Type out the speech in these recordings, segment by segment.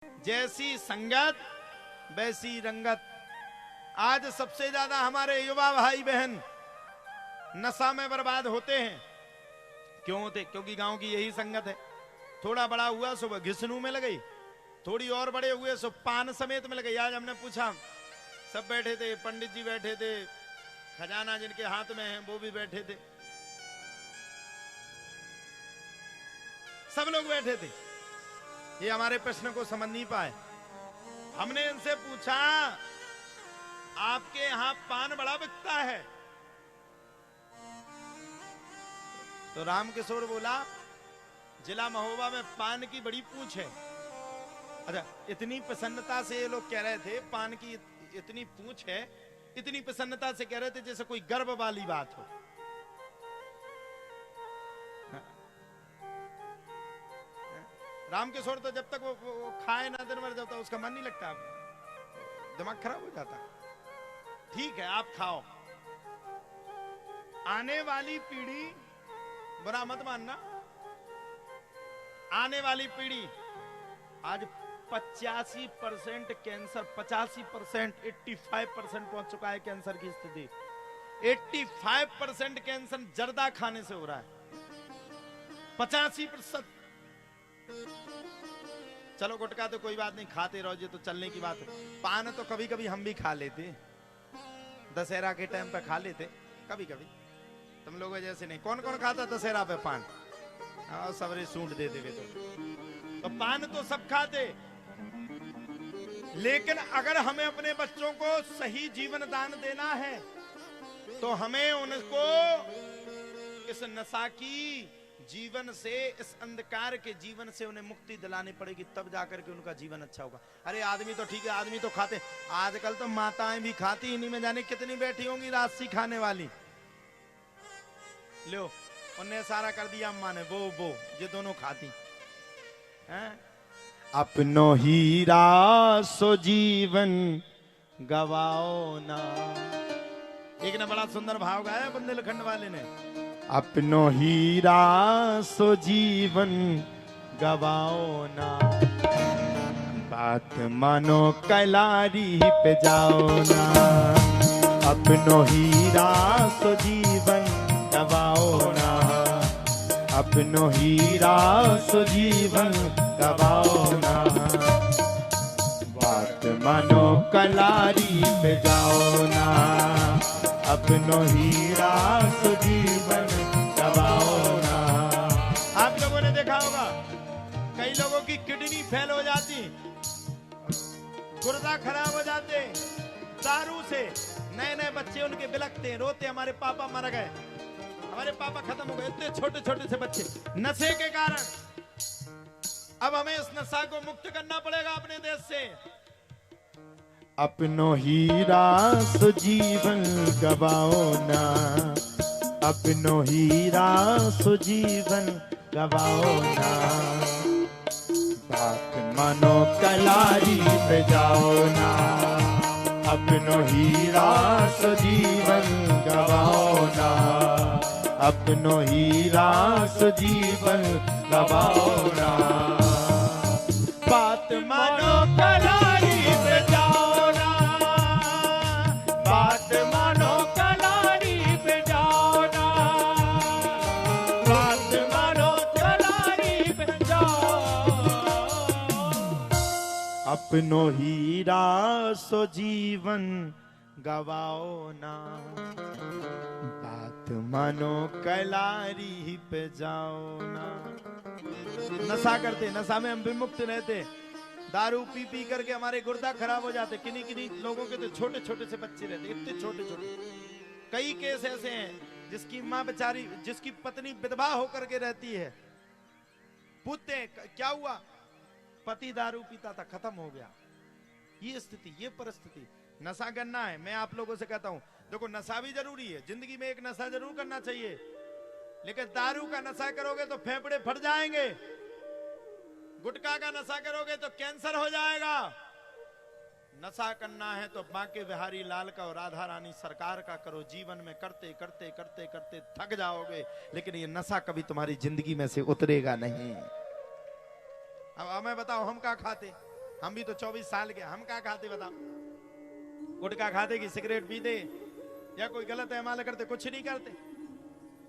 जैसी संगत वैसी रंगत। आज सबसे ज्यादा हमारे युवा भाई बहन नशा में बर्बाद होते हैं। क्यों होते? क्योंकि गांव की यही संगत है। थोड़ा बड़ा हुआ सुबह घिसनू में लग गई, थोड़ी और बड़े हुए सो पान समेत में लग गई। आज हमने पूछा, सब बैठे थे, पंडित जी बैठे थे, खजाना जिनके हाथ में है वो भी बैठे थे, सब लोग बैठे थे। ये हमारे प्रश्न को समझ नहीं पाए। हमने इनसे पूछा, आपके यहां पान बड़ा बिकता है? तो रामकिशोर बोला, जिला महोबा में पान की बड़ी पूछ है। अच्छा, इतनी प्रसन्नता से ये लोग कह रहे थे, पान की इतनी पूछ है, इतनी प्रसन्नता से कह रहे थे जैसे कोई गर्व वाली बात हो। रामकिशोर तो जब तक वो खाए ना दिन भर, जब तक उसका मन नहीं लगता, दिमाग खराब हो जाता। ठीक है, आप खाओ। आने वाली पीढ़ी, बुरा मत मानना, आने वाली पीढ़ी आज 85% कैंसर, 85%, 85% पहुंच चुका है कैंसर की स्थिति। 85% कैंसर जर्दा खाने से हो रहा है। 85%। चलो गुटखा तो कोई बात नहीं, खाते रहो, ये तो चलने की बात है। पान तो कभी कभी हम भी खा लेते, दशहरा के टाइम पे खा लेते कभी कभी, तुम लोगों जैसे नहीं। कौन कौन खाता दशहरा पे पान? सबरे सूंड दे देवे तो पान तो सब खाते। लेकिन अगर हमें अपने बच्चों को सही जीवन दान देना है तो हमें उनको इस नशा की जीवन से, इस अंधकार के जीवन से उन्हें मुक्ति दिलानी पड़ेगी, तब जाकर के उनका जीवन अच्छा होगा। अरे आदमी तो ठीक है, आदमी तो खाते, आजकल तो माताएं भी खाती, इन्हीं में जाने कितनी बैठी होंगी राशि खाने वाली। लो, उन्हें सारा कर दिया अम्मा ने, वो ये दोनों खाती हैं। अपनो हीरा सो जीवन गवाओ ना। एक ने बड़ा सुंदर भाव गाया बुंदेलखंड वाले ने, अपनो हीरा सो जीवन गवाओ ना, बात मानो कलारी पे जाओ ना, अपनो हीरा सो जीवन गवाओ ना, अपनो हीरा सो जीवन गवाओ ना, बात मानो कलारी पे जाओ ना, अपनो हीरा सो जीवन गवाओ ना। आप लोगों ने देखा होगा, कई लोगों की किडनी फेल हो जाती, गुर्दा खराब हो जाते दारू से। नए नए बच्चे उनके बिलखते, रोते, हमारे पापा मर गए, हमारे पापा खत्म हो गए। इतने छोटे छोटे से बच्चे नशे के कारण। अब हमें इस नशा को मुक्त करना पड़ेगा अपने देश से। अपनो हीरा सो जीवन गवाओ ना, अपनो हीरा सो जीवन गवाओ ना, बात मानो कलारी पे जाओ ना, अपनो हीरा सो जीवन गवाओ ना, अपनो हीरा सो जीवन गवाओ ना, बात मानो कलारी पे जाओ ना, बात मानो कलारी पे जाओ ना, बात मानो कलारी पे जाओ, अपनो हीरा सो जीवन गवाओ ना, बात मानो कलारी पे जाओ ना। नशा करते, नशा में हम विमुक्त रहते, दारू पी पी करके हमारे गुर्दा खराब हो जाते। किन्हीं किन्हीं लोगों के तो छोटे छोटे से बच्चे रहते, इतने छोटे छोटे। कई केस ऐसे हैं जिसकी माँ बेचारी, जिसकी पत्नी विधवा होकर के रहती है, पूछते हैं क्या हुआ, पति दारू पीता था, खत्म हो गया। ये स्थिति, ये परिस्थिति। नशा करना है, मैं आप लोगों से कहता हूं, देखो नशा भी जरूरी है, जिंदगी में एक नशा जरूर करना चाहिए, लेकिन दारू का नशा करोगे तो फेफड़े फट जाएंगे, गुटखा का नशा करोगे तो कैंसर हो जाएगा। नशा करना है तो बांके बिहारी लाल का और राधा रानी सरकार का करो। जीवन में करते करते करते करते थक जाओगे, लेकिन ये नशा कभी तुम्हारी जिंदगी में से उतरेगा नहीं। अब हमें बताओ, हम क्या खाते? हम भी तो 24 साल के, हम क्या खाते बताओ? गुटखा खाते कि सिगरेट पीते या कोई गलत अमाल करते? कुछ नहीं करते।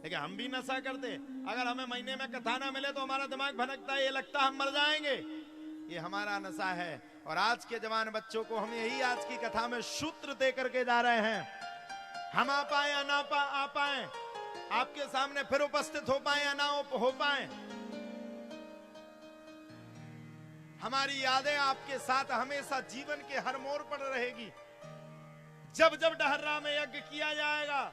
लेकिन हम भी नशा करते। अगर हमें महीने में कथा ना मिले तो हमारा दिमाग भनकता है, ये लगता हम मर जाएंगे। ये हमारा नशा है। और आज के जवान बच्चों को हम यही आज की कथा में सूत्र दे करके जा रहे हैं। हम आ पाए या ना आ पाए, आपके सामने फिर उपस्थित हो पाए या ना हो पाए, हमारी यादें आपके साथ हमेशा जीवन के हर मोड़ पर रहेगी। जब जब डहर्रा में यज्ञ किया जाएगा,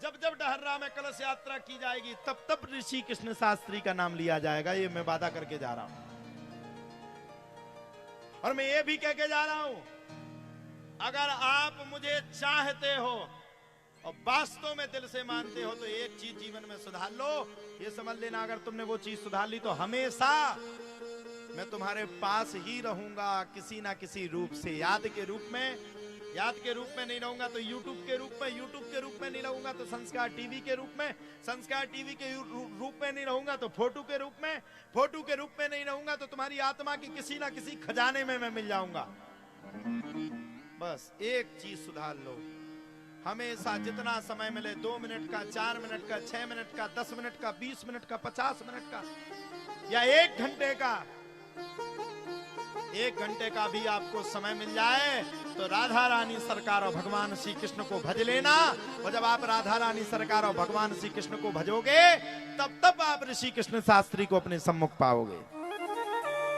जब जब डहर्रा में कलश यात्रा की जाएगी, तब तब ऋषि कृष्ण शास्त्री का नाम लिया जाएगा। ये मैं वादा करके जा रहा हूं। और मैं ये भी कह के जा रहा हूं, अगर आप मुझे चाहते हो और वास्तव में दिल से मानते हो तो एक चीज जीवन में सुधार लो। ये समझ लेना, अगर तुमने वो चीज सुधार ली तो हमेशा मैं तुम्हारे पास ही रहूंगा, किसी ना किसी रूप से। याद के रूप में नहीं रहूंगा तो यूट्यूब के रूप में नहीं रहूंगा तो संस्कार टीवी के रूप में, संस्कार टीवी के रूप में नहीं रहूंगा तो फोटो के रूप में नहीं रहूंगा तो तुम्हारी आत्मा की किसी ना किसी खजाने में मैं मिल जाऊंगा। बस एक चीज सुधार लो, हमेशा जितना समय मिले, 2 मिनट का, 4 मिनट का, 6 मिनट का, 10 मिनट का, 20 मिनट का, 50 मिनट का या 1 घंटे का, 1 घंटे का भी आपको समय मिल जाए तो राधा रानी सरकार और भगवान श्री कृष्ण को भज लेना। और जब आप राधा रानी सरकार और भगवान श्री कृष्ण को भजोगे तब आप ऋषि कृष्ण शास्त्री को अपने सम्मुख पाओगे।